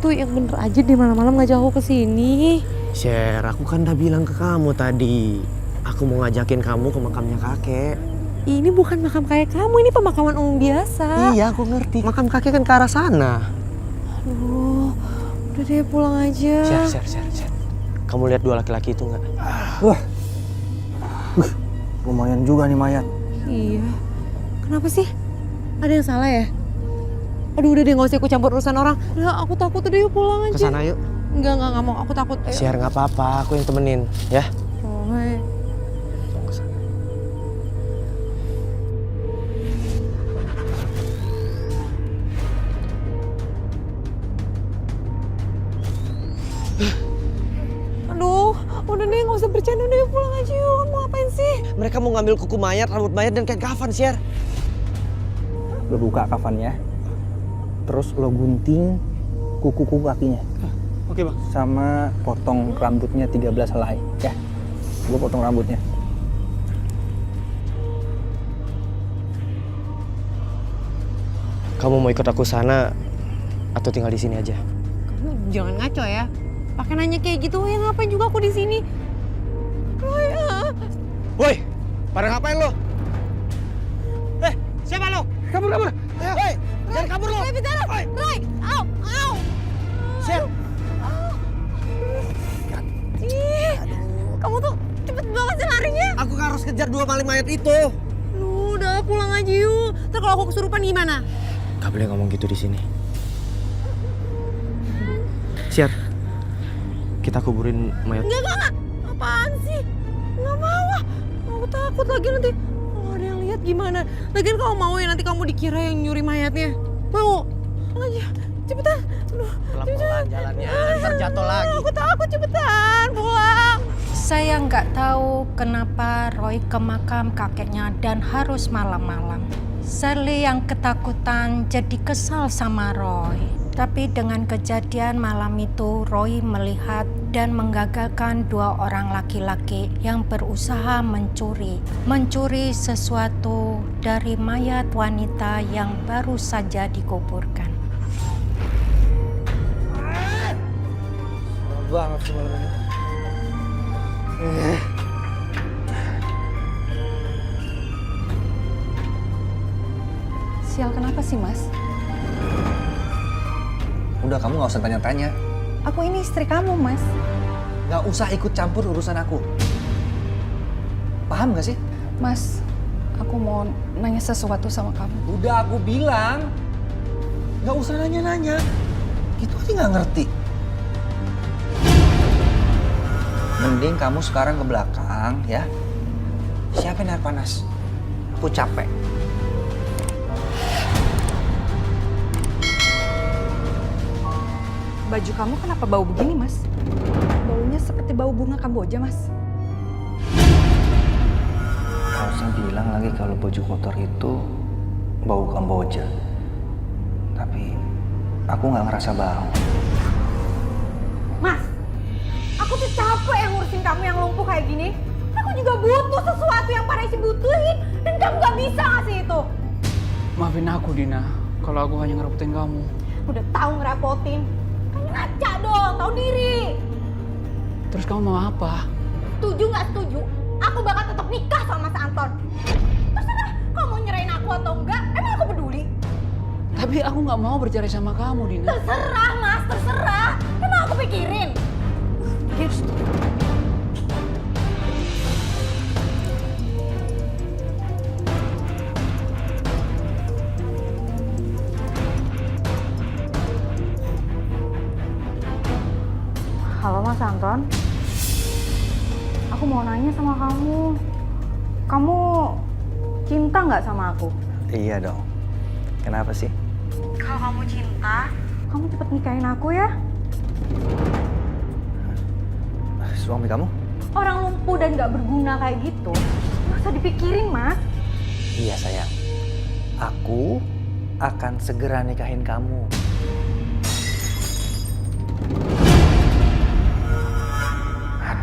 tuh yang bener aja deh, malam-malam ngajak aku kesini. Share, aku kan udah bilang ke kamu tadi. Aku mau ngajakin kamu ke makamnya kakek. Ini bukan makam kayak kamu, ini pemakaman umum biasa. Iya, aku ngerti. Makam kakek kan ke arah sana. Aduh, udah deh pulang aja. Share. Kamu lihat dua laki-laki itu nggak? Lumayan juga nih mayat. Iya. Kenapa sih? Ada yang salah ya? Aduh udah deh gak usah ikut campur urusan orang. Udah aku takut, udah yuk pulang aja. Kesana yuk. Enggak mau, aku takut. Ayo. Share nggak apa-apa, aku yang temenin, ya. Roy. Kesana. Aduh, udah deh gak usah bercanda, udah yuk pulang aja yuk. Mau ngapain sih? Mereka mau ngambil kuku mayat, rambut mayat, dan kain kafan, Share. Lo buka kafannya, terus lo gunting kuku-kuku kakinya. Oke, Bang. Sama potong rambutnya 13 helai, ya. Gue potong rambutnya. Kamu mau ikut aku sana atau tinggal di sini aja? Kamu jangan ngaco ya. Pakai nanya kayak gitu, ya ngapain juga aku di sini? Roy, Woi, pada ngapain lo? Siapa lo? Kabur! Hei, jangan kabur lo! Roy, bicara! Roy, au! Share! Ih, kamu tuh cepet banget sih larinya. Aku harus kejar dua maling mayat itu. Lu udah pulang aja yuk. Ntar kalau aku kesurupan gimana? Gak boleh ngomong gitu di sini. Share, kita kuburin mayat. Enggak. Apaan sih? Nggak mau ah. Aku takut lagi nanti. Kalau ada yang lihat gimana? Lagian kamu mau ya nanti kamu dikira yang nyuri mayatnya? Mau? Pulang aja. Cepetan. Aduh, Pelan-pelan jalannya, ntar jatuh lagi. Aku takut, cepetan pulang. Saya nggak tahu kenapa Roy ke makam kakeknya dan harus malam-malam. Sally yang ketakutan jadi kesal sama Roy. Tapi dengan kejadian malam itu, Roy melihat dan menggagalkan dua orang laki-laki yang berusaha mencuri sesuatu dari mayat wanita yang baru saja dikuburkan. Banget sih malam ini. Sial, kenapa sih, Mas? Udah, kamu gak usah tanya-tanya. Aku ini istri kamu, Mas. Gak usah ikut campur urusan aku. Paham gak sih? Mas, aku mau nanya sesuatu sama kamu. Udah aku bilang. Gak usah nanya-nanya. Gitu aja gak ngerti. Mending kamu sekarang ke belakang ya. Siapin air panas. Aku capek. Baju kamu kenapa bau begini, Mas? Baunya seperti bau bunga kamboja, Mas. Gak usah bilang lagi kalau baju kotor itu bau Kamboja. Tapi aku gak ngerasa bau. Mas, aku tuh capek yang ngurusin kamu yang lumpuh kayak gini. Aku juga butuh sesuatu yang Pak Resi butuhin. Dan kamu gak bisa ngasih itu. Maafin aku, Dina, kalau aku hanya ngerepotin kamu. Udah tahu ngerepotin. Kamu ngaca dong, tahu diri. Terus kamu mau apa? Setuju nggak setuju? Aku bakal tetap nikah sama Mas Anton. Terserah kamu mau nyerahin aku atau enggak, emang aku peduli? Tapi aku nggak mau bercerai sama kamu, Dina. Terserah Mas, terserah. Emang aku pikirin? Halo, Mas Anton. Aku mau nanya sama kamu. Kamu cinta nggak sama aku? Iya dong. Kenapa sih? Kalau kamu cinta, kamu cepet nikahin aku ya. Suami kamu? Orang lumpuh dan nggak berguna kayak gitu, nggak usah dipikirin, Mas. Iya sayang. Aku akan segera nikahin kamu.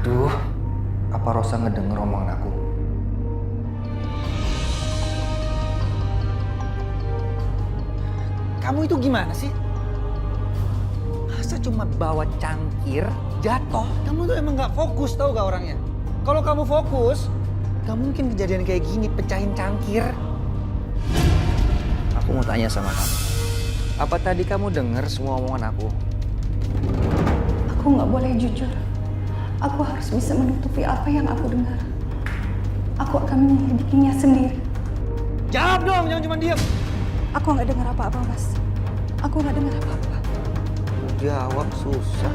Aduh, apa Rosa ngedenger omongan aku? Kamu itu gimana sih? Masa cuma bawa cangkir, jatuh? Kamu tuh emang gak fokus tau gak orangnya? Kalau kamu fokus, gak mungkin kejadian kayak gini, pecahin cangkir. Aku mau tanya sama kamu. Apa tadi kamu dengar semua omongan aku? Aku nggak boleh jujur. Aku harus bisa menutupi apa yang aku dengar. Aku akan menyelidikinya sendiri. Jawab dong, jangan cuma diam. Aku nggak dengar apa-apa, Mas. Aku nggak dengar apa-apa. Jawab susah.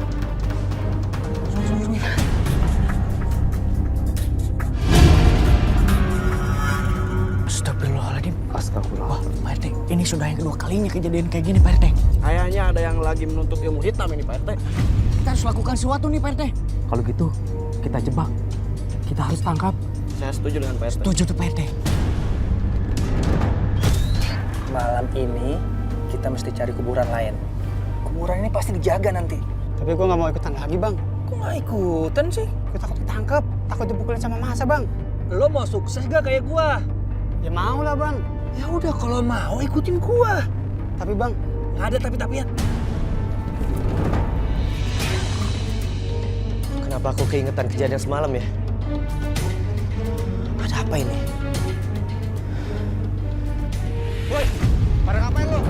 Astagfirullahaladzim. Astagfirullah. Pak RT, ini sudah yang kedua kalinya kejadian kayak gini Pak RT. Kayaknya ada yang lagi menuntut ilmu hitam ini Pak RT. Kita harus lakukan sesuatu nih Pak RT. Kalau gitu, kita jebak. Kita harus tangkap. Saya setuju dengan Pak RT. Setuju tuh Pak RT. Malam ini kita mesti cari kuburan lain. Kuburan ini pasti dijaga nanti. Tapi gue nggak mau ikutan lagi bang. Kok nggak ikutan sih? Gue takut ditangkap, takut dipukulin sama masa bang. Lo mau sukses gak kayak gua? Ya mau lah bang. Ya udah kalau mau ikutin gua. Tapi bang, Nggak ada tapi-tapian. Kenapa aku keingetan kejadian semalam ya? Ada apa ini? woi, pada ngapain lo?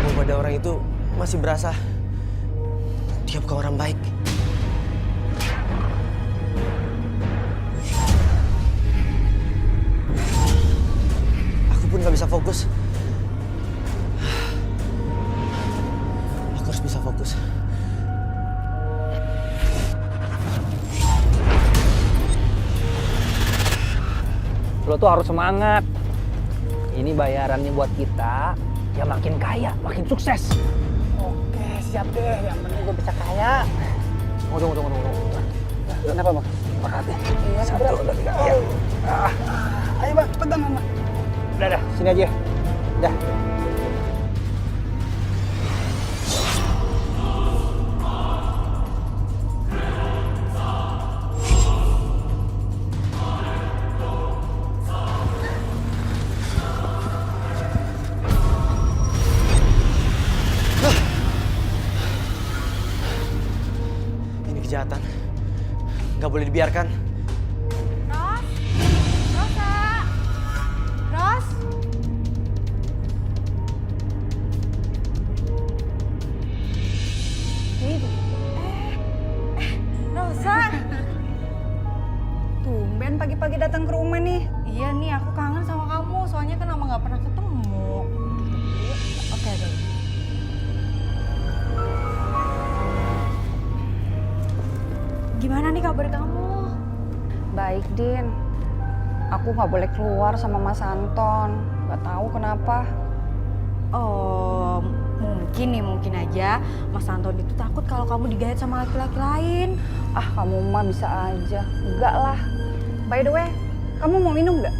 Bau pada orang itu masih berasa. Dia bukan orang baik. Aku pun gak bisa fokus. Aku harus bisa fokus. Lo tuh harus semangat. Ini bayarannya buat kita. Ya makin kaya, makin sukses. Oke, siap deh. Yang penting gue bisa kaya. Tunggu. Kenapa bang? Makasih. Iya, Satu, berat. dua, tiga. Ya. Ayo bang, pegang mama. Udah, sini aja. Dah. Ini kejahatan. Gak boleh dibiarkan. Ros? Rosa? Ros? Rosa. Tumben pagi-pagi datang ke rumah nih. Iya nih, aku kangen sama kamu. Soalnya kan lama nggak pernah ketemu. Oke deh. Gimana nih kabar kamu? Baik, Din. Aku nggak boleh keluar sama Mas Anton. Nggak tahu kenapa. Oh, mungkin aja Mas Anton itu takut kalau kamu digait sama laki-laki lain. Ah, kamu mah bisa aja. Enggak lah. By the way, kamu mau minum nggak?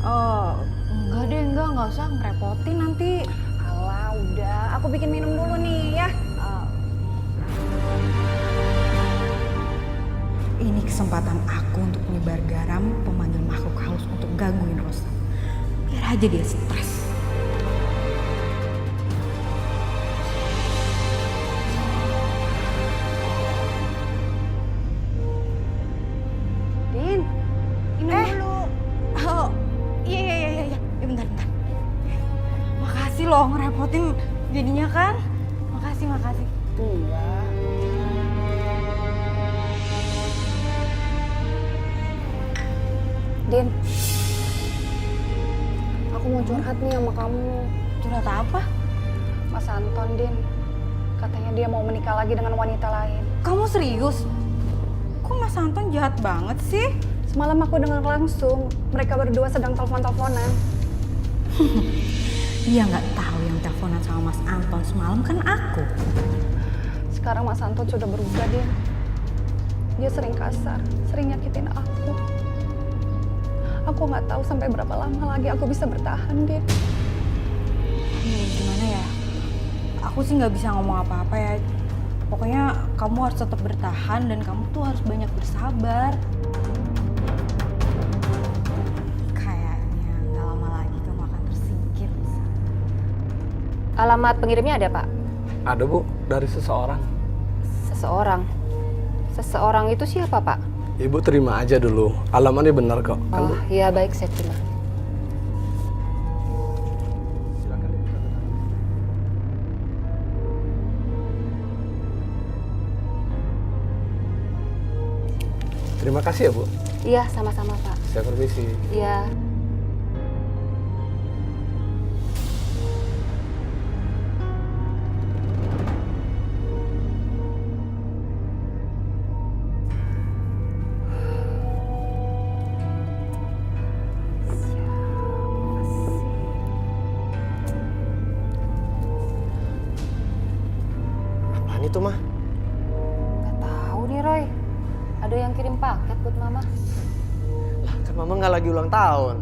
Oh, enggak deh, enggak usah ngerepotin nanti. Alah, udah. Aku bikin minum dulu nih ya. Ini kesempatan aku untuk menyebar garam pemanggil makhluk halus untuk gangguin Rosa. Biar aja dia stres. Din, minum dulu. Oh, iya. Ya, bentar. Makasih loh ngerepotin jadinya kan. Makasih. Iya. Din, aku mau curhat nih sama kamu. Curhat apa? Mas Anton, Din. Katanya dia mau menikah lagi dengan wanita lain. Kamu serius? Kok Mas Anton jahat banget sih? Semalam aku dengar langsung, mereka berdua sedang telepon-teleponan. Dia nggak tahu yang teleponan sama Mas Anton semalam kan aku. Sekarang Mas Anton sudah berubah, Din. Dia sering kasar, sering nyakitin aku. Aku nggak tahu sampai berapa lama lagi aku bisa bertahan, Din. Gimana ya? Aku sih nggak bisa ngomong apa-apa ya. Pokoknya kamu harus tetap bertahan dan kamu tuh harus banyak bersabar. Kayaknya nggak lama lagi kamu akan tersingkir. Alamat pengirimnya ada, Pak? Ada Bu, dari seseorang. Seseorang? Seseorang itu siapa, Pak? Ibu terima aja dulu, alamatnya benar kok. Kan, Bu? Oh, iya baik, saya terima. Silakan Ibu tanda tangan. Terima kasih ya Bu. Iya, sama-sama, Pak. Saya permisi. Iya. Apaan itu, Mah? Nggak tahu nih, Roy. Ada yang kirim paket buat Mama. Lah, kan Mama nggak lagi ulang tahun.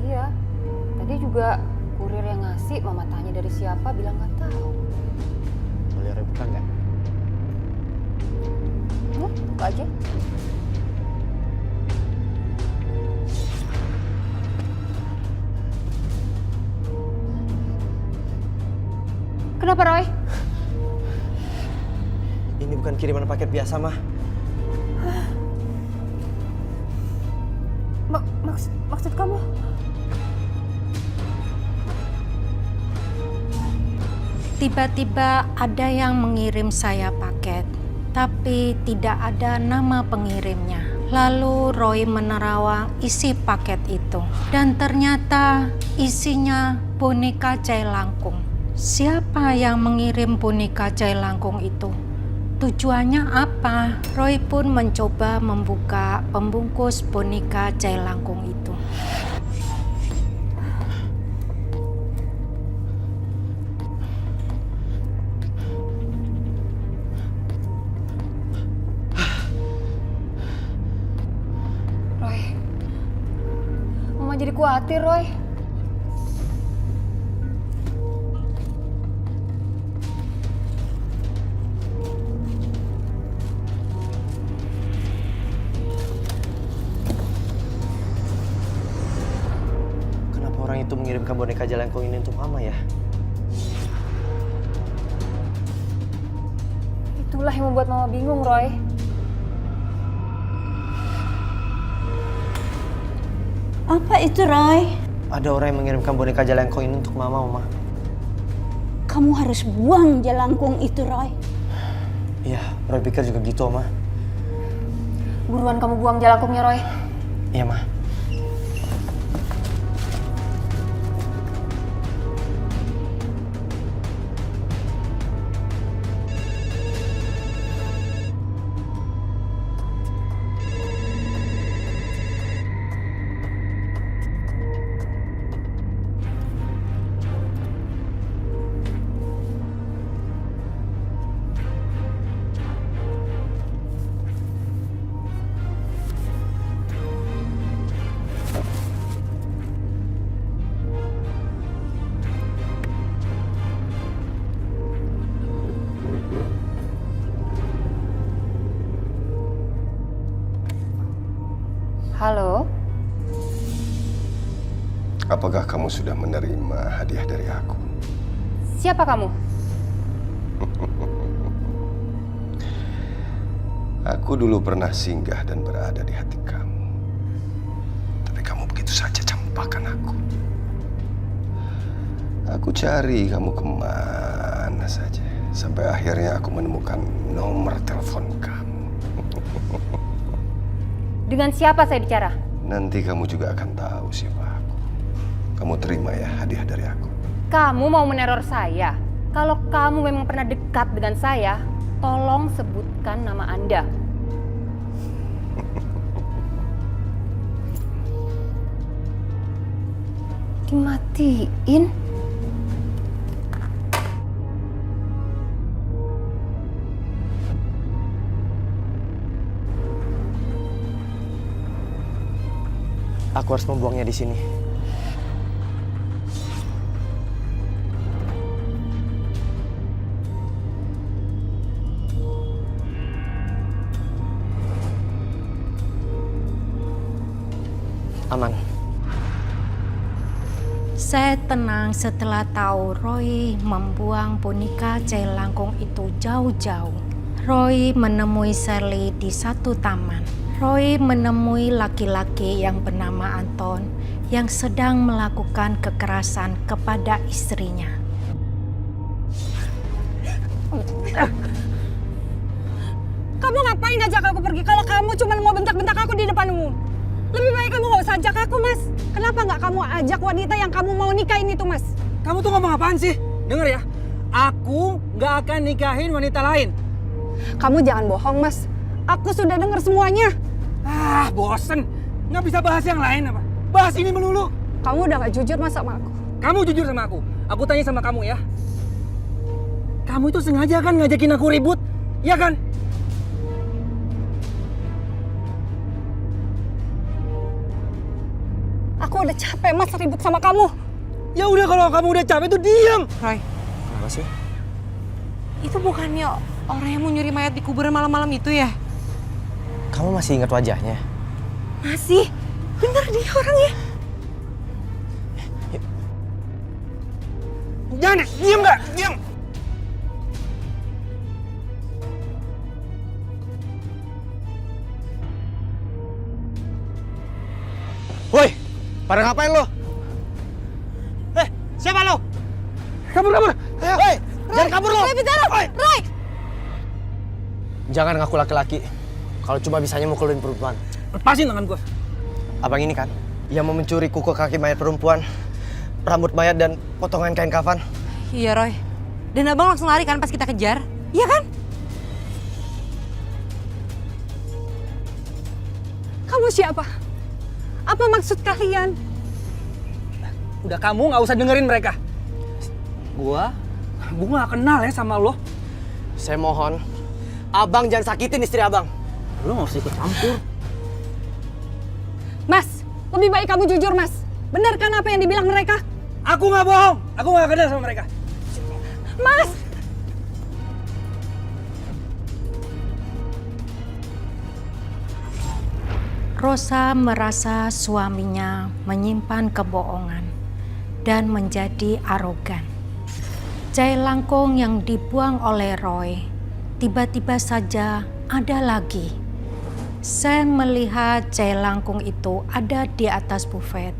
Iya. Tadi juga kurir yang ngasih, Mama tanya dari siapa, bilang nggak tahu. Boleh buka nggak? Buka aja. Kenapa, Roy? Ini bukan kiriman paket biasa, Mah. Maksud kamu? Tiba-tiba ada yang mengirim saya paket, tapi tidak ada nama pengirimnya. Lalu Roy menerawang isi paket itu, dan ternyata isinya boneka Jailangkung. Siapa yang mengirim boneka Jailangkung itu? Tujuannya apa? Roy pun mencoba membuka pembungkus boneka Jailangkung itu. Roy. Mama jadi khawatir, Roy. Kenapa orang itu mengirimkan boneka Jailangkung ini untuk Mama ya? Itulah yang membuat Mama bingung, Roy. Apa itu, Roy? Ada orang yang mengirimkan boneka Jailangkung ini untuk Mama, Mama. Kamu harus buang Jailangkung itu, Roy. Iya, Roy pikir juga gitu, Mama. Buruan kamu buang Jailangkungnya, Roy. Iya, Ma. Halo? Apakah kamu sudah menerima hadiah dari aku? Siapa kamu? Aku dulu pernah singgah dan berada di hati kamu. Tapi kamu begitu saja campakkan aku. Aku cari kamu kemana saja. Sampai akhirnya aku menemukan nomor telepon kamu. Dengan siapa saya bicara? Nanti kamu juga akan tahu siapa aku. Kamu terima ya hadiah dari aku. Kamu mau meneror saya? Kalau kamu memang pernah dekat dengan saya, tolong sebutkan nama Anda. Dimatiin? Aku harus membuangnya di sini. Aman. Saya tenang setelah tahu Roy membuang boneka Jailangkung itu jauh-jauh. Roy menemui Sally di satu taman. Roy menemui laki-laki yang bernama Anton yang sedang melakukan kekerasan kepada istrinya. Kamu ngapain ngajak aku pergi kalau kamu cuma mau bentak-bentak aku di depan umum? Lebih baik kamu gak usah ajak aku, Mas. Kenapa gak kamu ajak wanita yang kamu mau nikahin itu, Mas? Kamu tuh ngomong apaan sih? Dengar ya, aku nggak akan nikahin wanita lain. Kamu jangan bohong, Mas. Aku sudah dengar semuanya. Ah, bosen. Nggak bisa bahas yang lain apa? Bahas ini melulu. Kamu udah gak jujur, Mas, sama aku. Kamu jujur sama aku. Aku tanya sama kamu ya. Kamu itu sengaja kan ngajakin aku ribut? Ya kan? Aku udah capek, Mas, ribut sama kamu. Ya udah kalau kamu udah capek tuh diam. Roy, Kenapa sih? itu bukannya orang yang mau nyuri mayat di kuburan malam-malam itu ya? Kamu masih ingat wajahnya? Masih? Bener dia orangnya. Jangan, diam nggak? Diam. Woi, pada ngapain lo? Siapa lo? Kabur, kabur. Ayo, woi, jangan kabur lo. Roy, bentar, Roy! Jangan ngaku laki-laki. Kalau cuma bisanya mukulin perempuan. Lepasin tangan gua. Abang ini kan yang mau mencuri kuku kaki mayat perempuan, rambut mayat dan potongan kain kafan. Iya, Roy. Dan abang langsung lari kan pas kita kejar? Iya kan? Kamu siapa? Apa maksud kalian? Udah kamu nggak usah dengerin mereka. Gua nggak kenal ya sama lo. Saya mohon, abang jangan sakitin istri abang. Lo nggak usah ikut campur. Mas, lebih baik kamu jujur, Mas. Benar kan apa yang dibilang mereka? Aku nggak bohong. Aku nggak kenal sama mereka. Mas! Rosa merasa suaminya menyimpan kebohongan dan menjadi arogan. Jailangkung yang dibuang oleh Roy tiba-tiba saja ada lagi. Sam melihat jailangkung itu ada di atas bufet.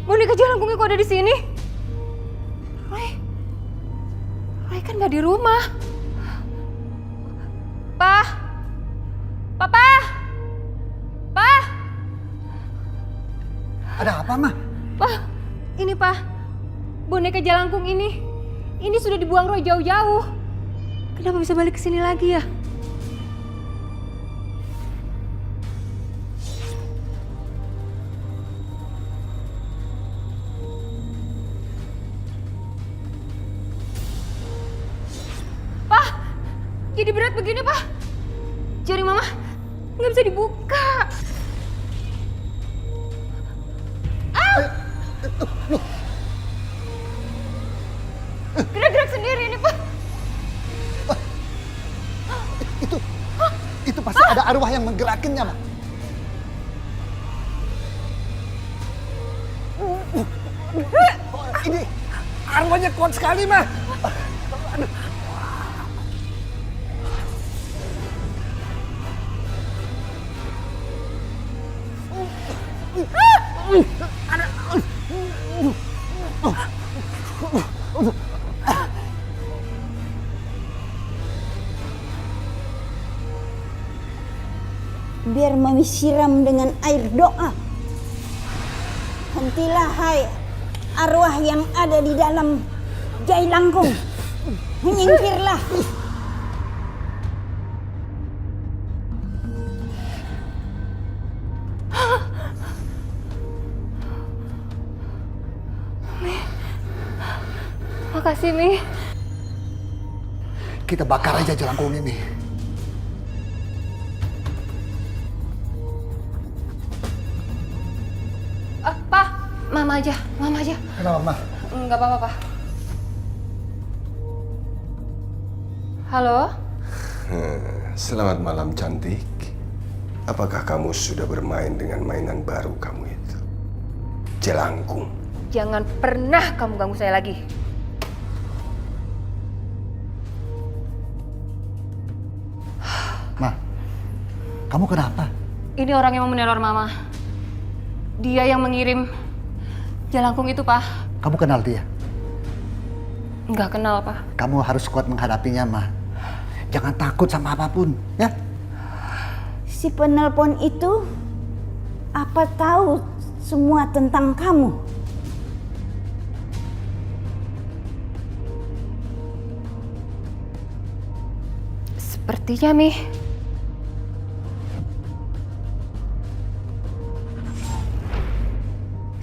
Boneka Jailangkungnya kok ada di sini? Roy kan nggak di rumah. Papa! Pa! Ada apa, Ma? Pa, ini Pa, boneka Jailangkung ini sudah dibuang Roy jauh-jauh. Kenapa bisa balik ke sini lagi ya? Pa, jadi berat begini, Pa. Jari Mama nggak bisa dibuka. Gerak-gerak sendiri ini, Pak. Itu pasti ada arwah yang menggerakinnya, Ma. Ini arwahnya kuat sekali, Ma. Biar Mami siram dengan air doa. Hentilah hai arwah yang ada di dalam Jailangkung. Menyingkirlah. Makasih, Mi. Kita bakar aja Jailangkung ini. Pa, Mama aja. Kenapa, Ma? Nggak apa-apa, Pa. Halo? Selamat malam, cantik. Apakah kamu sudah bermain dengan mainan baru kamu itu? Jelangkung. Jangan pernah kamu ganggu saya lagi. Ma, kamu kenapa? Ini orang yang mau meneror Mama. Dia yang mengirim jelangkung itu, Pak. Kamu kenal dia? Nggak kenal, Pak. Kamu harus kuat menghadapinya, Ma. Jangan takut sama apapun, ya? Si penelpon itu apa tahu semua tentang kamu? Sepertinya, Mi.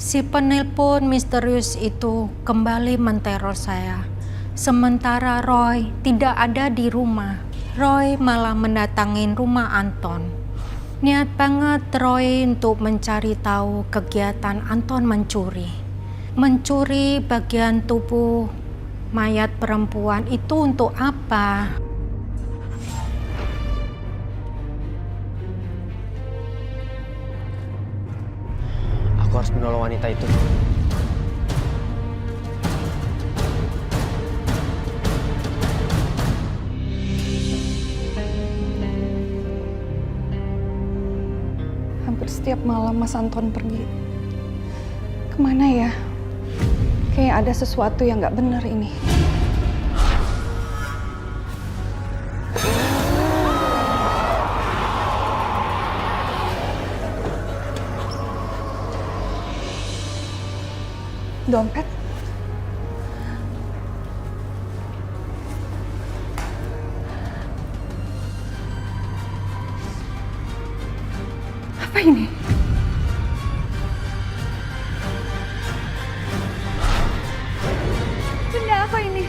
Si penelpon misterius itu kembali menteror saya. Sementara Roy tidak ada di rumah. Roy malah mendatangin rumah Anton. Niat banget Roy untuk mencari tahu kegiatan Anton mencuri. Mencuri bagian tubuh mayat perempuan itu untuk apa? Aku harus menolong wanita itu. Hampir setiap malam Mas Anton pergi. Kemana ya? Kayak ada sesuatu yang nggak benar ini. Dompet? Apa ini? Benda apa ini?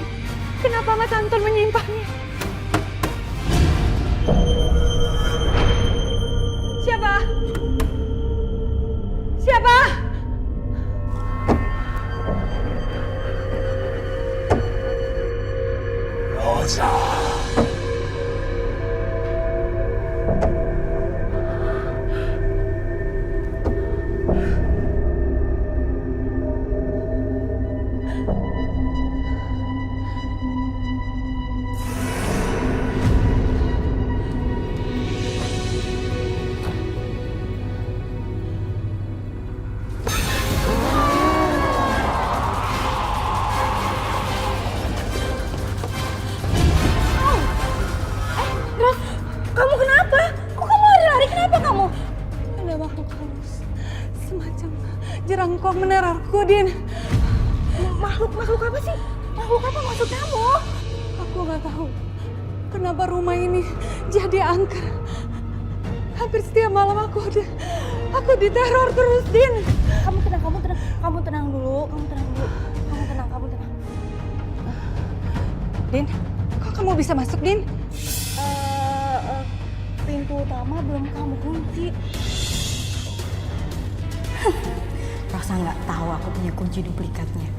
Kenapa Mas Anton menyimpannya? Siapa? Siapa? Rosa. Kamu kenapa? Kok kamu lari-lari? Kenapa kamu? Ada makhluk halus. Semacam jerangkong menerorku, Din. Makhluk apa sih? Makhluk apa maksud kamu? Aku nggak tahu. Kenapa rumah ini jadi angker? Hampir setiap malam aku diteror terus, Din. Kamu tenang dulu. Kamu tenang. Din, kok kamu bisa masuk, Din? Pintu utama belum kamu kunci. Rosa nggak tahu aku punya kunci duplikatnya.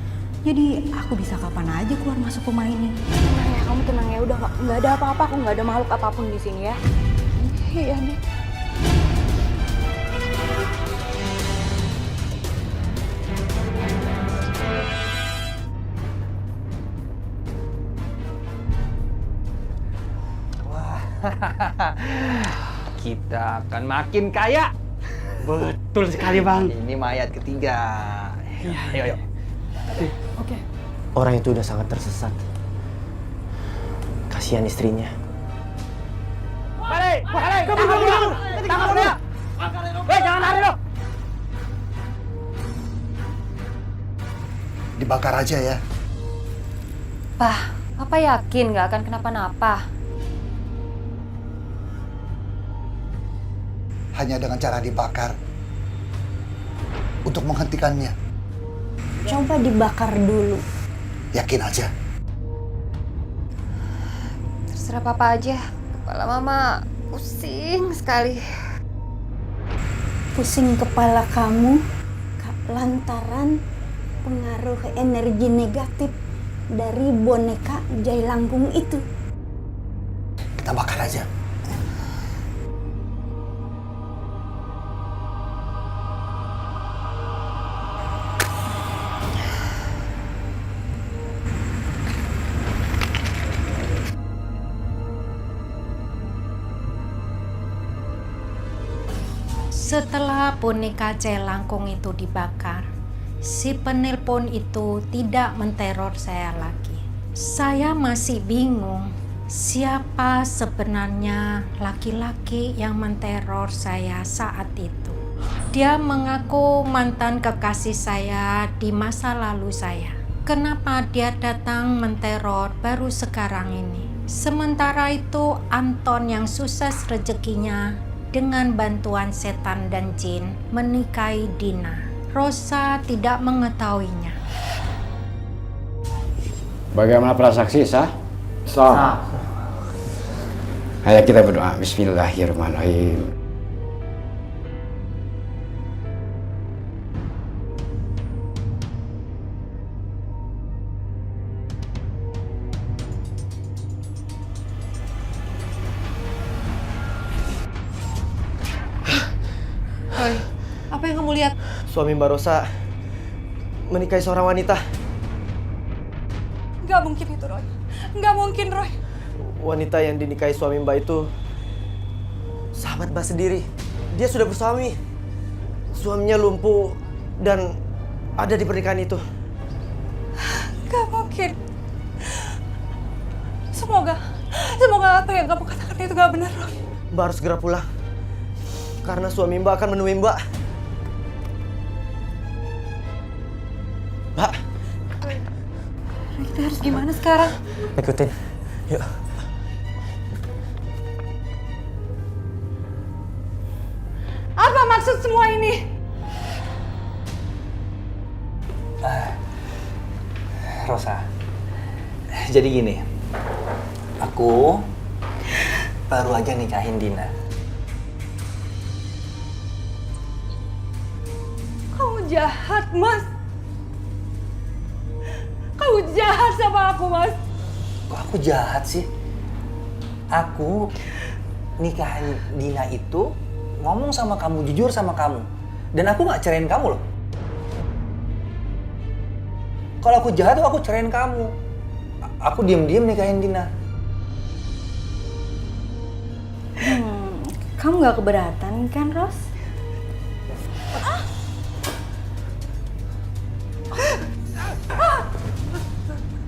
Jadi aku bisa kapan aja keluar masuk rumah ini. Tenang ya, kamu tenang ya. Udah nggak ada apa-apa, aku nggak ada makhluk apapun di sini ya. Iya, Din. Kita akan makin kaya. Betul sekali, Bang. Ini mayat ketiga. Ayo. Oke. Orang itu udah sangat tersesat. Kasihan istrinya. Balik! Kabur! Tangan dia! Jangan lari lo! Dibakar aja ya. Pak, Papa yakin nggak akan kenapa-napa? Hanya dengan cara dibakar untuk menghentikannya. Coba dibakar dulu. Yakin aja. Terserah Papa aja. Kepala Mama pusing sekali. Pusing kepala kamu lantaran pengaruh energi negatif dari boneka Jailangkung itu. Kita bakar aja. Setelah boneka jelangkung itu dibakar, si penelpon itu tidak menteror saya lagi. Saya masih bingung siapa sebenarnya laki-laki yang menteror saya saat itu. Dia mengaku mantan kekasih saya di masa lalu saya. Kenapa dia datang menteror baru sekarang ini? Sementara itu Anton yang sukses rezekinya dengan bantuan setan dan jin menikahi Dina. Rosa tidak mengetahuinya. Bagaimana prasaksi sah? Sah. Ayo kita berdoa. Bismillahirrahmanirrahim. Roy, apa yang kamu lihat? Suami Mbak Rosa menikahi seorang wanita. Nggak mungkin itu, Roy. Nggak mungkin, Roy. Wanita yang dinikahi suami Mbak itu sahabat Mbak sendiri. Dia sudah bersuami. Suaminya lumpuh dan ada di pernikahan itu. Nggak mungkin. Semoga apa yang kamu katakan itu nggak benar, Roy. Mbak harus segera pulang. Karena suami Mbak akan menemui Mbak. Mbak. Kita harus gimana sekarang? Ikutin. Yuk. Apa maksud semua ini? Rosa, jadi gini, aku baru aja nikahin Dina. Kamu jahat, Mas. Kamu jahat sama aku, Mas. Kok aku jahat sih? Aku nikahin Dina itu ngomong sama kamu, jujur sama kamu. Dan aku gak cerain kamu loh. Kalau aku jahat tuh aku cerain kamu. Aku diem-diem nikahin Dina. Kamu gak keberatan kan, Ros?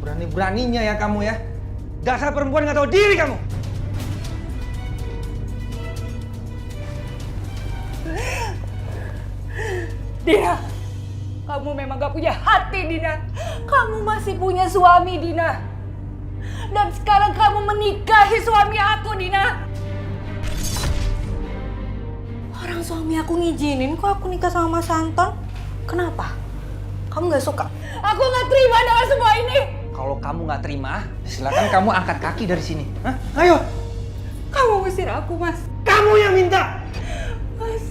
Berani-beraninya ya kamu ya. Dasar perempuan gak tahu diri kamu. Dina, kamu memang gak punya hati, Dina. Kamu masih punya suami, Dina. Dan sekarang kamu menikahi suami aku, Dina. Orang suami aku ngizinin kok aku nikah sama Mas Anton. Kenapa? Kamu gak suka? Aku gak terima dengan semua ini. Kalau kamu gak terima, silakan kamu angkat kaki dari sini. Hah? Ayo. Kamu usir aku, Mas. Kamu yang minta. Mas,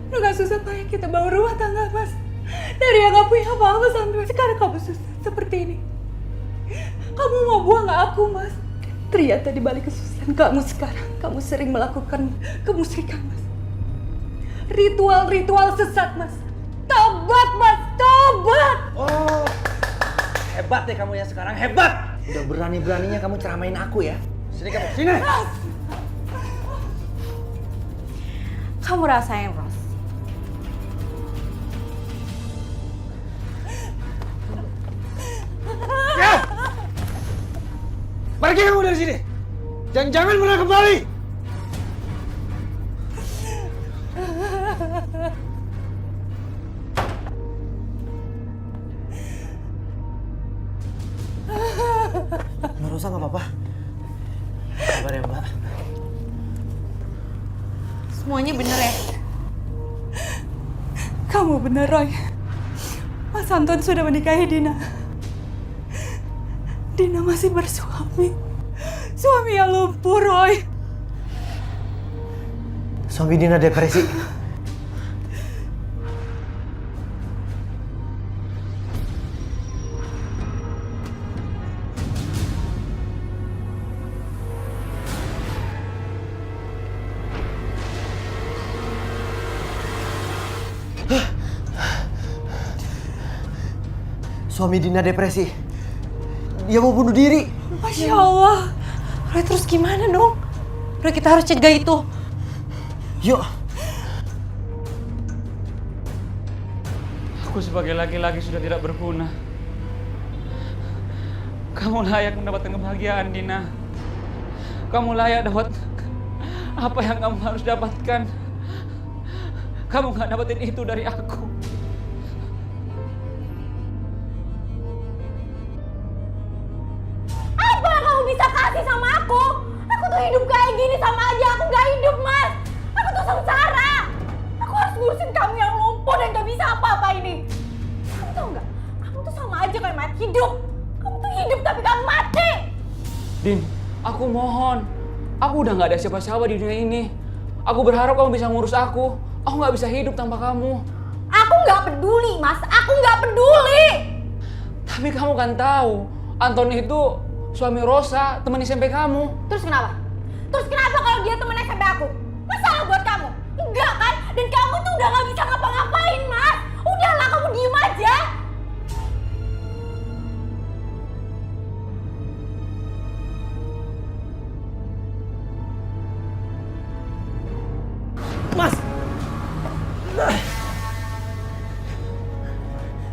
udah gak susah payah kita bangun rumah tangga, Mas. Dari yang gak punya apa-apa sampai sekarang kamu susah seperti ini. Kamu mau buang aku, Mas. Ternyata di balik kesusahan kamu sekarang, kamu sering melakukan kemusyrikan, Mas. Ritual-ritual sesat, Mas. Tobat, Mas, tobat! Oh, hebat deh kamu ya sekarang, hebat! Udah berani-beraninya kamu ceramain aku ya. Sini kamu, sini! Kamu rasain, Ros. Ya! Pergi kamu dari sini! Dan jangan pernah kembali! Mbak Rosa nggak apa-apa. Sabar ya, Mbak. Semuanya bener ya? Kamu benar, Roy. Mas Anton sudah menikahi Dina. Dina masih bersuami. Suami yang lumpuh, Roy. Suami Dina depresi. Suami Dina depresi. Dia mau bunuh diri. Masya Allah. Roy, terus gimana dong? Roy, kita harus cegah itu. Yuk. Aku sebagai laki-laki sudah tidak berguna. Kamu layak mendapatkan kebahagiaan, Dina. Kamu layak dapat apa yang kamu harus dapatkan. Kamu gak dapetin itu dari aku. Apa yang kamu bisa kasih sama aku? Aku tuh hidup kayak gini sama aja aku gak hidup, Mas. Aku tuh sengsara. Aku harus ngurusin kamu yang lumpuh dan gak bisa apa-apa ini. Kamu tau gak? Kamu tuh sama aja kayak mayat hidup. Kamu tuh hidup tapi kamu mati. Din, aku mohon. Aku udah gak ada siapa-siapa di dunia ini. Aku berharap kamu bisa ngurus aku. Aku gak bisa hidup tanpa kamu. Aku gak peduli, Mas. Aku gak peduli. Tapi kamu kan tahu, Antoni itu suami Rosa, teman SMP kamu. Terus kenapa? Terus kenapa kalau dia temen SMP aku? Masalah buat kamu? Enggak kan? Dan kamu tuh udah gak bisa ngapa-ngapain, Mas. Udahlah, kamu diem aja. Mas!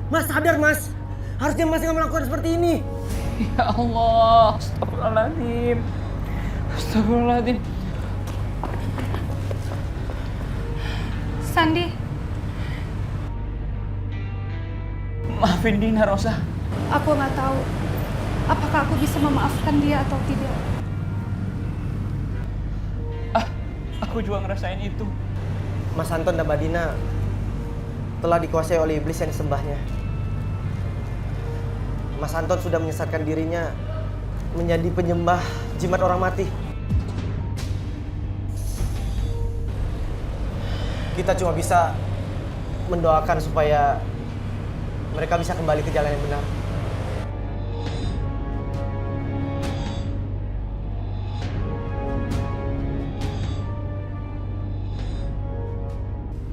Mas, sadar, Mas. Harusnya Mas nggak melakukan seperti ini. Ya Allah, astagfirullahaladzim. Astagfirullahaladzim. Sandi, Maafin Dina, Rosa. aku nggak tahu apakah aku bisa memaafkan dia atau tidak. Aku juga ngerasain itu. Mas Anton dan Mbak Dina telah dikuasai oleh iblis yang disembahnya. Mas Anton sudah menyesatkan dirinya menjadi penyembah jimat orang mati. Kita cuma bisa mendoakan supaya mereka bisa kembali ke jalan yang benar.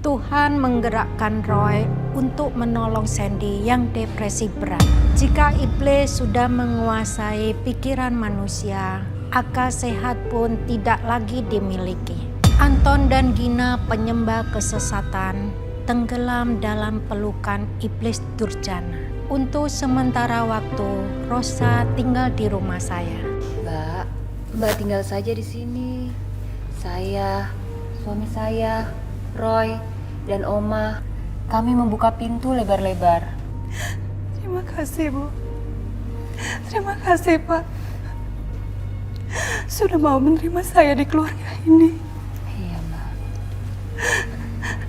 Tuhan menggerakkan Roy untuk menolong Sandy yang depresi berat. Jika iblis sudah menguasai pikiran manusia, akal sehat pun tidak lagi dimiliki. Anton dan Gina, penyembah kesesatan, tenggelam dalam pelukan iblis durjana. Untuk sementara waktu, Rosa tinggal di rumah saya. Mbak tinggal saja di sini. Saya, suami saya, Roy, dan Oma, kami membuka pintu lebar-lebar. Terima kasih, Bu. Terima kasih, Pak. Sudah mau menerima saya di keluarga ini. Iya, Mbak.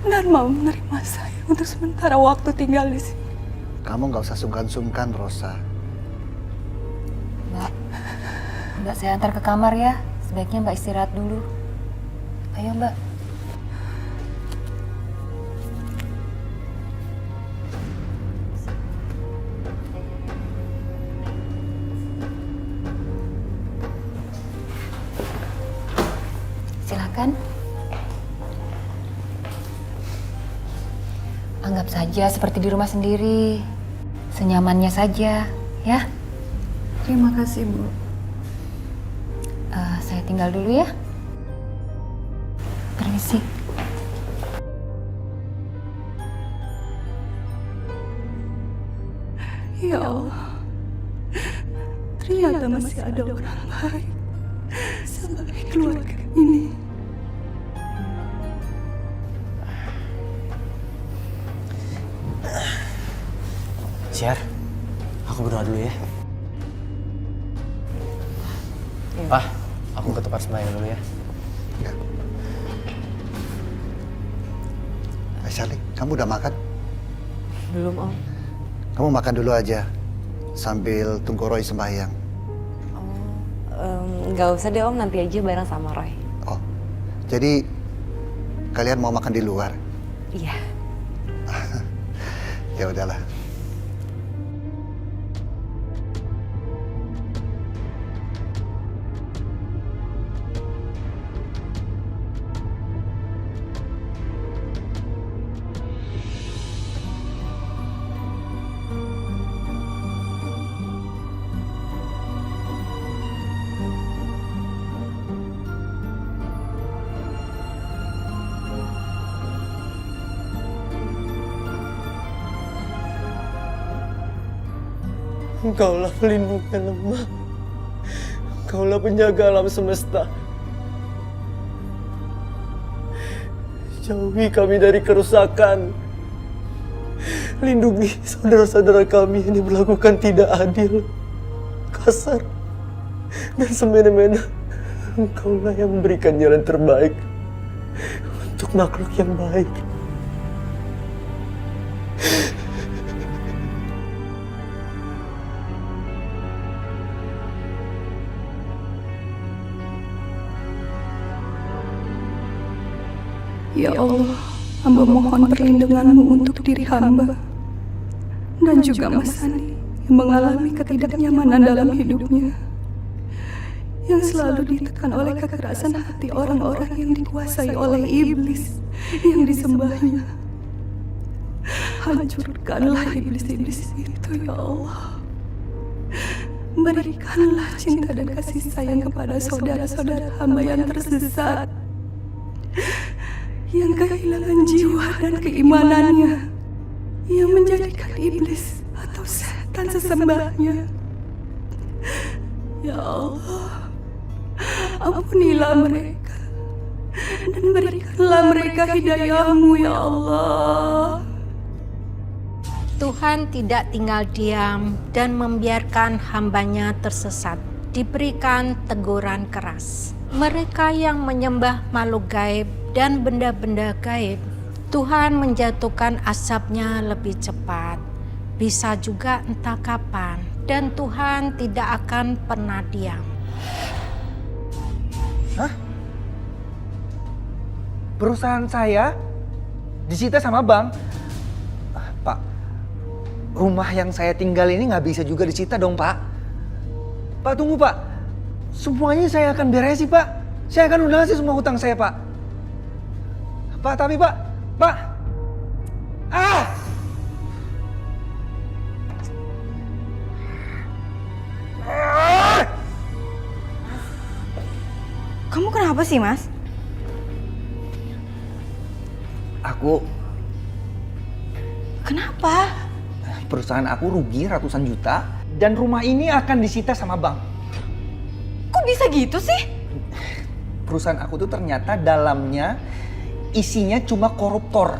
Dan mau menerima saya untuk sementara waktu tinggal di sini. Kamu nggak usah sungkan-sungkan, Rosa. Mbak, saya antar ke kamar ya. Sebaiknya Mbak istirahat dulu. Ayo, Mbak. Silakan. Anggap saja seperti di rumah sendiri. Senyamannya saja, ya. Terima kasih, Bu. Saya tinggal dulu ya. Permisi. Ya Allah. Ternyata masih ada orang baik sebagai keluarga ini. Syar, aku berdoa dulu ya. Pak, aku ke tempat sembahyang dulu ya. Ya. Sally, kamu udah makan? Belum, Om. Kamu makan dulu aja sambil tunggu Roy sembahyang. Nggak usah deh, Om. Nanti aja bareng sama Roy. Oh, jadi kalian mau makan di luar? Iya. Ya udahlah. Engkaulah pelindung yang lemah. Engkaulah penjaga alam semesta. Jauhi kami dari kerusakan. Lindungi saudara-saudara kami yang diperlakukan tidak adil, kasar, dan semena-mena. Engkaulah yang memberikan jalan terbaik untuk makhluk yang baik. Ya Allah, hamba mohon perlindungan-Mu untuk diri hamba dan juga Mas Sani yang mengalami ketidaknyamanan dalam hidupnya, yang selalu ditekan oleh kekerasan hati orang-orang yang dikuasai oleh iblis yang disembahnya. Hancurkanlah iblis-iblis itu, ya Allah. Berikanlah cinta dan kasih sayang kepada saudara-saudara hamba yang tersesat, yang kehilangan jiwa dan keimanannya, yang menjadikan iblis atau setan sesembahnya. Ya Allah, ampunilah mereka dan berikanlah mereka hidayah-Mu, ya Allah. Tuhan tidak tinggal diam dan membiarkan hambanya tersesat, diberikan teguran keras. Mereka yang menyembah makhluk gaib dan benda-benda gaib, Tuhan menjatuhkan azabnya lebih cepat, bisa juga entah kapan, dan Tuhan tidak akan pernah diam. Hah? Perusahaan saya disita sama bank? Pak, rumah yang saya tinggal ini nggak bisa juga disita dong, Pak. Pak, tunggu, Pak. Semuanya saya akan beresin, Pak. Saya akan lunasi semua hutang saya, Pak. Pak, tapi Pak. Kamu kenapa sih, Mas? Aku... Kenapa? Perusahaan aku rugi ratusan juta dan rumah ini akan disita sama bank. Kok bisa gitu sih? Perusahaan aku tuh ternyata dalamnya isinya cuma koruptor.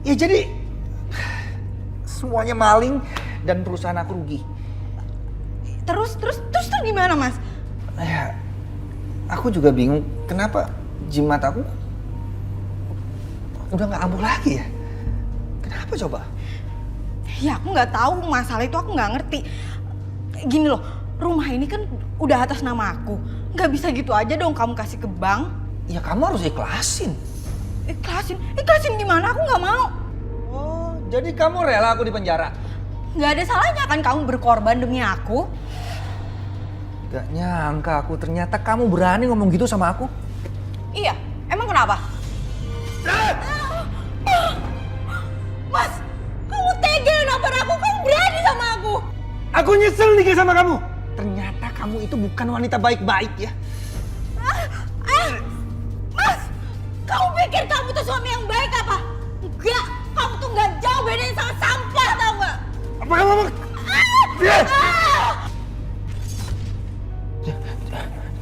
Ya jadi semuanya maling dan perusahaan aku rugi. Terus gimana, Mas? Ya, aku juga bingung kenapa jimat aku udah nggak ampuh lagi ya. Kenapa coba? Ya aku nggak tahu, masalah itu aku nggak ngerti. Gini loh, rumah ini kan udah atas nama aku. Nggak bisa gitu aja dong kamu kasih ke bank. Ya kamu harus ikhlasin. Ikhlasin gimana? Aku nggak mau. Oh, jadi kamu rela aku di penjara? Nggak ada salahnya kan kamu berkorban demi aku. Gak nyangka aku, ternyata kamu berani ngomong gitu sama aku. Iya, emang kenapa? Mas, kamu tega nampar aku, kamu berani sama aku. Aku nyesel nikah sama kamu. Ternyata kamu itu bukan wanita baik-baik ya. Mas, kamu pikir kamu tuh suami yang baik apa? Enggak, kamu tuh nggak jauh bedain sama sampah, tau nggak? Apa kamu?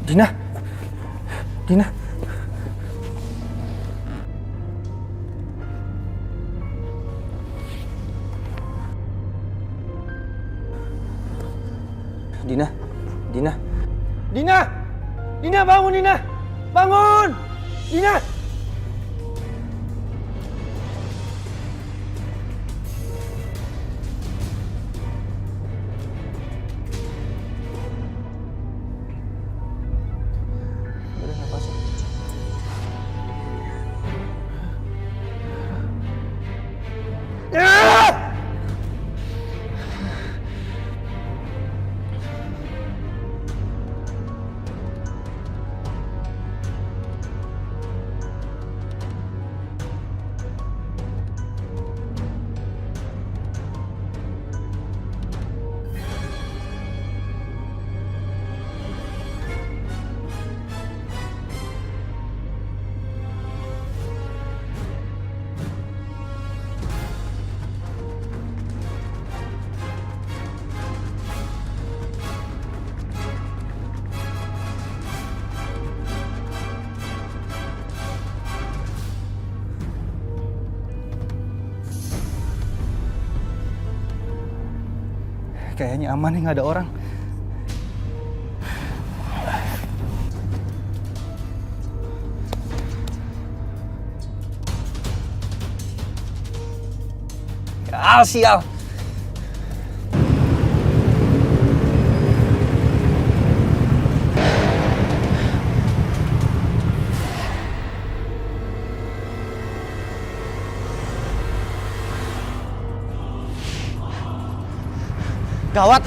Dina. Dina. Dina, bangun Dina. Bangun. Dina. Kayaknya aman nih, nggak ada orang. Sial. Gawat.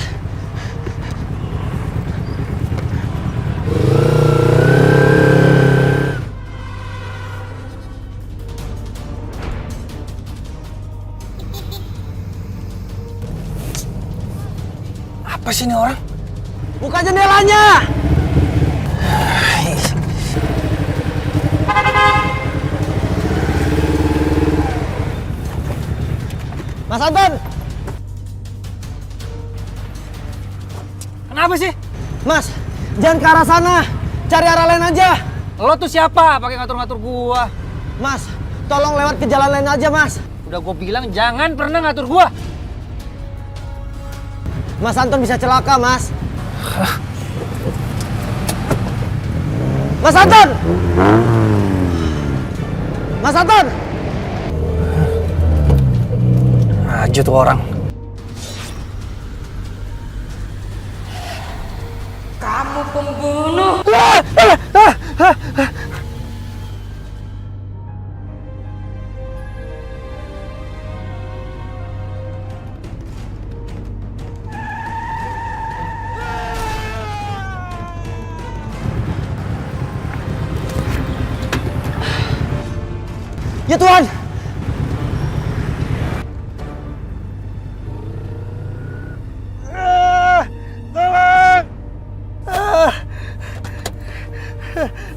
Apa sih ini orang? Buka jendelanya! Mas Anton! Kenapa sih? Mas, jangan ke arah sana. Cari arah lain aja. Lo tuh siapa? Pakai ngatur-ngatur gua. Mas, tolong lewat ke jalan lain aja, Mas. Udah gua bilang jangan pernah ngatur gua. Mas Anton bisa celaka, Mas. Mas Anton! Mas Anton! Aja tuh orang. Kamu pembunuh. Ya Tuhan! Tolong!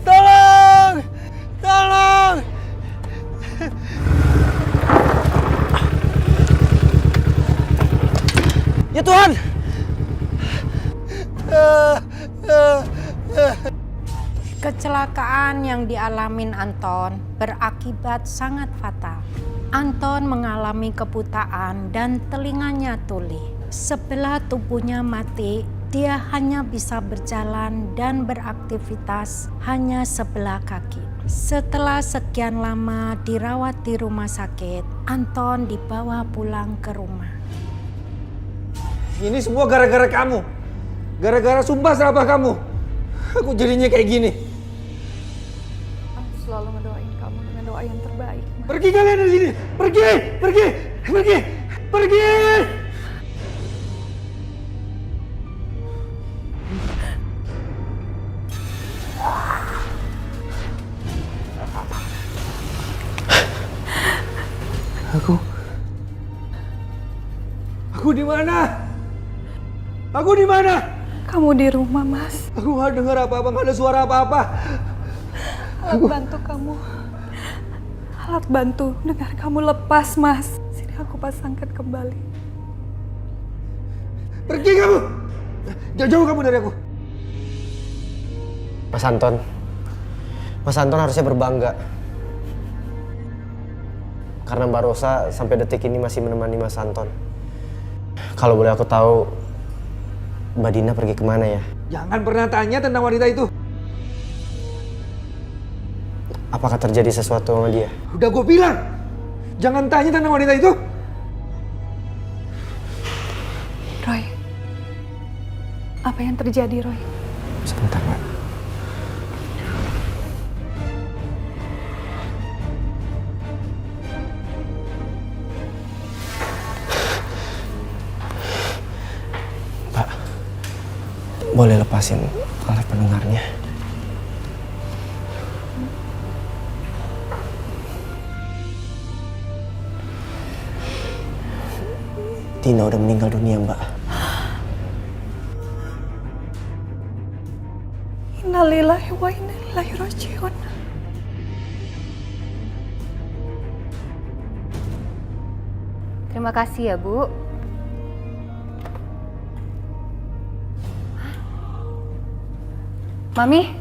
Tolong! Tolong! Ya Tuhan! Kecelakaan yang dialamin Anton berakibat sangat fatal. Anton mengalami kebutaan dan telinganya tuli. Sebelah tubuhnya mati, dia hanya bisa berjalan dan beraktivitas hanya sebelah kaki. Setelah sekian lama dirawat di rumah sakit, Anton dibawa pulang ke rumah. Ini semua gara-gara kamu. Gara-gara sumpah serapah kamu. Aku jadinya kayak gini. Aku selalu ngedoain kamu dengan doa yang terbaik. Pergi kalian dari sini. Pergi, pergi, pergi, pergi. Aku di mana? Aku di mana? Kamu di rumah, Mas. Aku nggak dengar apa-apa, nggak ada suara apa-apa. Alat bantu kamu. Alat bantu dengar kamu lepas, Mas. Sini aku pasangkan kembali. Pergi kamu! Jauh-jauh kamu dari aku. Mas Anton. Mas Anton harusnya berbangga. Karena Mbak Rosa sampai detik ini masih menemani Mas Anton. Kalau boleh aku tahu, Mbak Dina pergi kemana ya? Jangan pernah tanya tentang wanita itu. Apakah terjadi sesuatu sama dia? Udah gue bilang, jangan tanya tentang wanita itu. Roy, apa yang terjadi, Roy? Sebentar, Mbak. Pak, boleh lepasin alat pendengarnya? Dina udah meninggal dunia, Mbak. Innalillahi wa inna ilaihi raji'un. Terima kasih ya, Bu. Mami?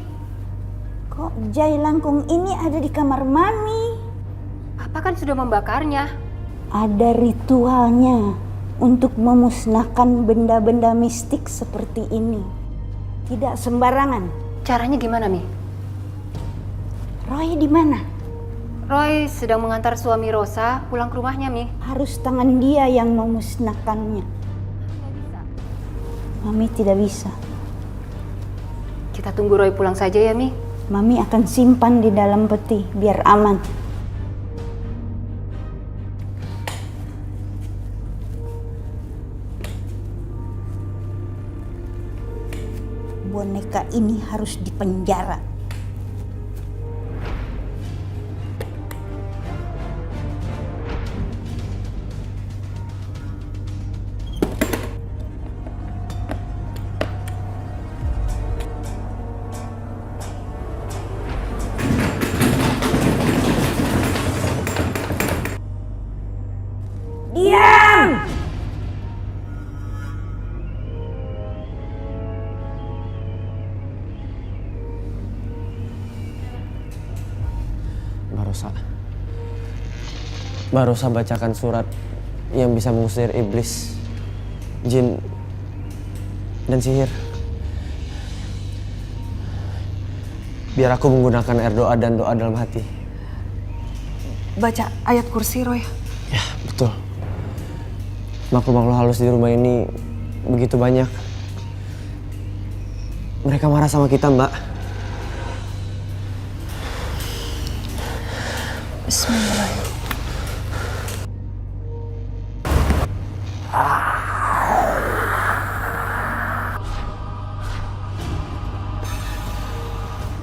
Kok jai langkung ini ada di kamar Mami? Papa kan sudah membakarnya. Ada ritualnya. untuk memusnahkan benda-benda mistik seperti ini. Tidak sembarangan. Caranya gimana, Mi? Roy di mana? Roy sedang mengantar suami Rosa pulang ke rumahnya, Mi. Harus tangan dia yang memusnahkannya. Mami tidak bisa. Kita tunggu Roy pulang saja ya, Mi. Mami akan simpan di dalam peti biar aman. Boneka ini harus dipenjara. Diam! Mbak Rosa bacakan surat yang bisa mengusir iblis, jin, dan sihir. Biar aku menggunakan air doa dan doa dalam hati. Baca ayat kursi, Roy. Ya, betul. Makhluk-makhluk halus di rumah ini begitu banyak. Mereka marah sama kita, Mbak. Bismillahirrahmanirrahim.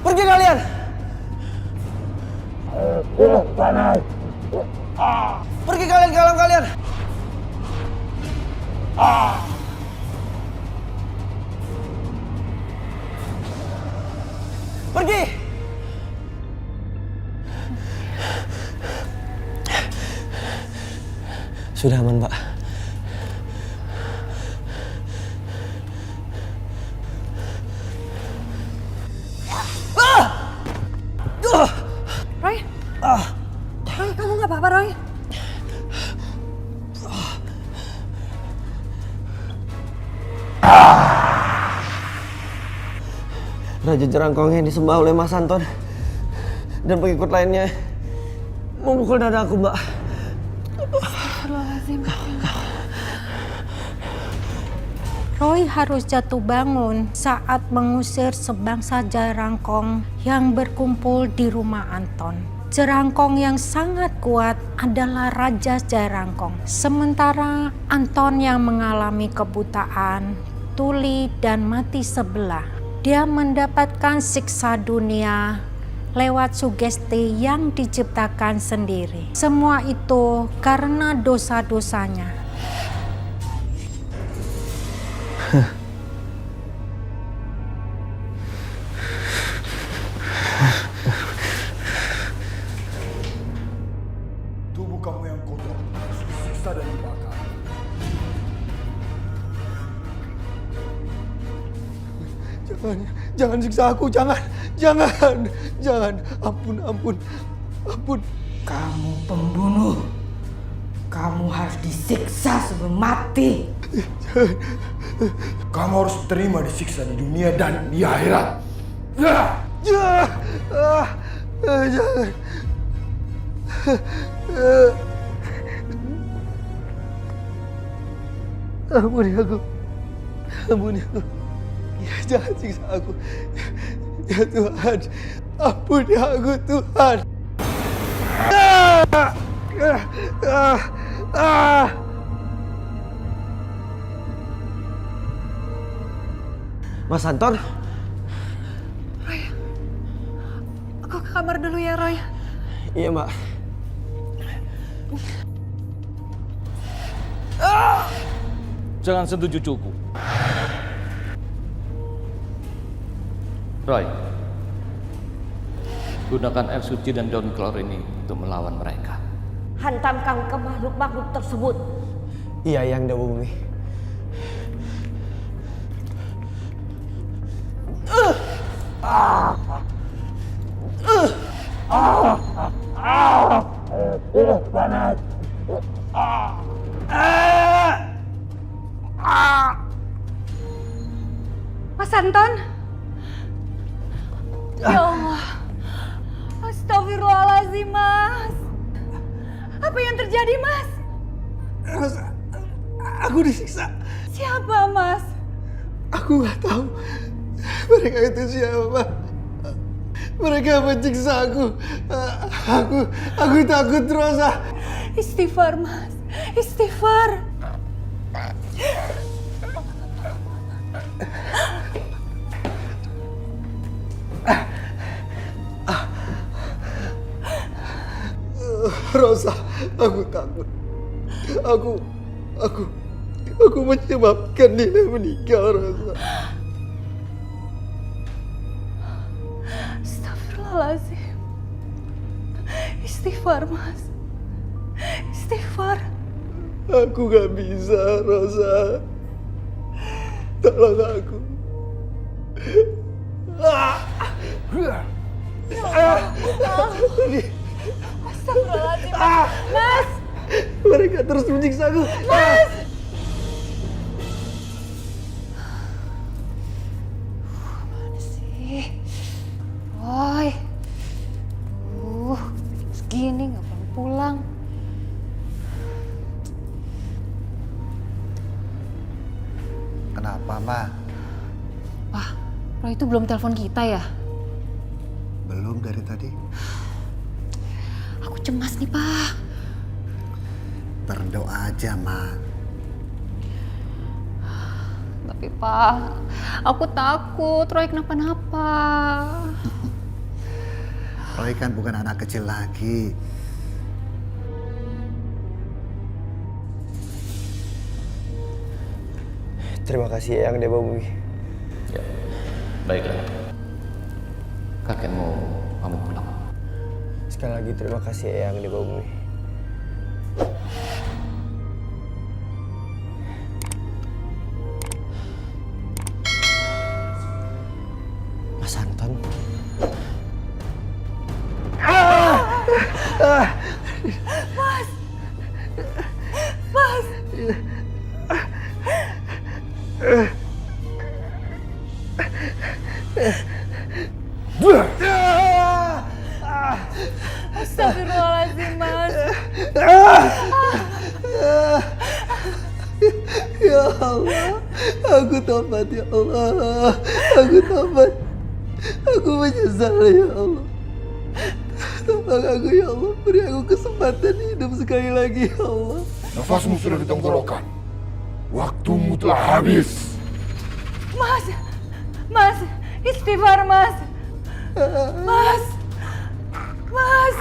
Pergi kalian! Panas! Pergi kalian ke alam kalian! Pergi! Sudah aman, Mbak. Roy? Roy, kamu nggak apa-apa, Roy? Raja Jerangkong yang disembah oleh Mas Anton dan pengikut lainnya memukul dada aku, Mbak. Roy harus jatuh bangun saat mengusir sebangsa Jerangkong yang berkumpul di rumah Anton. Jerangkong yang sangat kuat adalah Raja Jerangkong. Sementara Anton yang mengalami kebutaan, tuli, dan mati sebelah. Dia mendapatkan siksa dunia lewat sugesti yang diciptakan sendiri. Semua itu karena dosa-dosanya. Tubuh kamu yang kotor harus disiksa dan dibakar. Jangan siksa aku, jangan. Ampun. Kamu pembunuh. Kamu harus disiksa sebelum mati. Kamu harus terima disiksa di dunia dan di akhirat. Jangan. Ampuni aku. Ya, jangan siksa aku. Ya Tuhan, ampuni aku, Tuhan. Mas Anton? Roy, aku ke kamar dulu ya, Roy. Iya, Mbak. Jangan sentuh cucuku. Roy, gunakan air suci dan daun kelor ini untuk melawan mereka. Hantamkan ke makhluk-makhluk tersebut. Iya, Yang Dewa Bumi. Panas. Ya Allah. Astagfirullahaladzim, Mas. Apa yang terjadi, Mas? Rosa, aku disiksa. Siapa, Mas? Aku nggak tahu. Mereka itu siapa? Mereka menyiksa aku. Aku takut, Rosa. Istighfar, Mas. Istighfar. Rosa, aku takut. Aku menyebabkan Dina meninggal, Rosa. Astagfirullahaladzim. Istighfar, Mas. Istighfar. Aku gak bisa, Rosa. Tolong aku. Astagfirullahaladzim, Mas. Mereka terus menyiksa aku. Mas. Mana sih? Roy. Segini nggak pulang. Kenapa, Ma? Wah, Roy itu belum telepon kita ya? Belum dari tadi. Aku cemas nih, Pak. Berdoa aja, Ma. Tapi, Pak, aku takut Roy kenapa-napa. Roy kan bukan anak kecil lagi. Terima kasih Eyang Dewa Bumi. Ya, baiklah. Kakekmu pamit pulang. Sekali lagi terima kasih Eyang Dewa Bumi. Mas Anton. Mas. Mas. Astagfirullahaladzim, Mas. Ya Allah, aku tobat ya Allah. Aku tobat. Aku menyesal ya Allah. Tolong aku ya Allah, beri aku kesempatan hidup sekali lagi ya Allah. Nafasmu sudah di tenggorokan. Waktumu telah habis. Mas. Mas. Istighfar, Mas. Mas. Mas.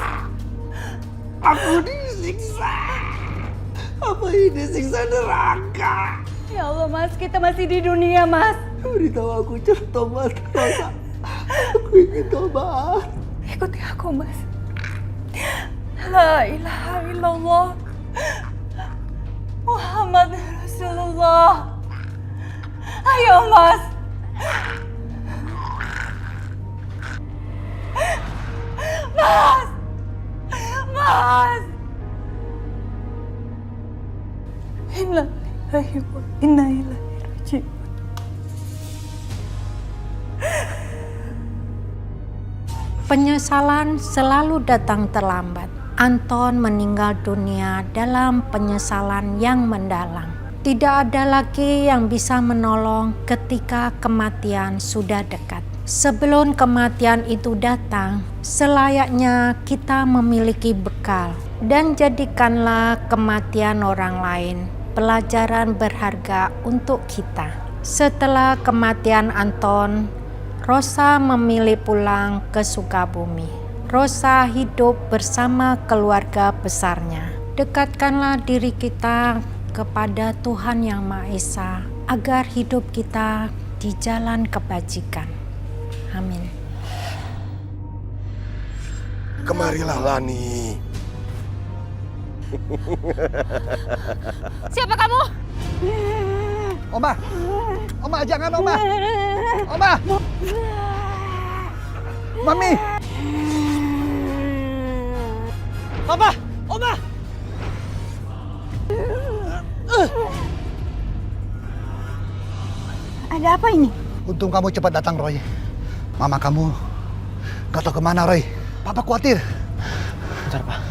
Aku disiksa. Apa ini siksa neraka? Ya Allah, Mas, kita masih di dunia, Mas. Beritahu aku cara tobat, Rosa. Aku ingin tobat. Ikuti aku, Mas. La ilaha illallah. Muhammad Rasulullah. Ayo, Mas. Mas. Mas. Inna lillahi wa inna ilaihi raji'un. Penyesalan selalu datang terlambat. Anton meninggal dunia dalam penyesalan yang mendalam. Tidak ada lagi yang bisa menolong ketika kematian sudah dekat. Sebelum kematian itu datang, selayaknya kita memiliki bekal dan jadikanlah kematian orang lain pelajaran berharga untuk kita. Setelah kematian Anton, Rosa memilih pulang ke Sukabumi. Rosa hidup bersama keluarga besarnya. Dekatkanlah diri kita kepada Tuhan Yang Maha Esa agar hidup kita di jalan kebajikan. Amin. Kemarilah Lani. Siapa kamu? Oma. Oma, jangan Oma. Oma. Mami. Papa, Oma. Ada apa ini? Untung kamu cepat datang, Roy. Mama kamu Gak tau kemana, Roy. Papa khawatir. Bentar, Pak.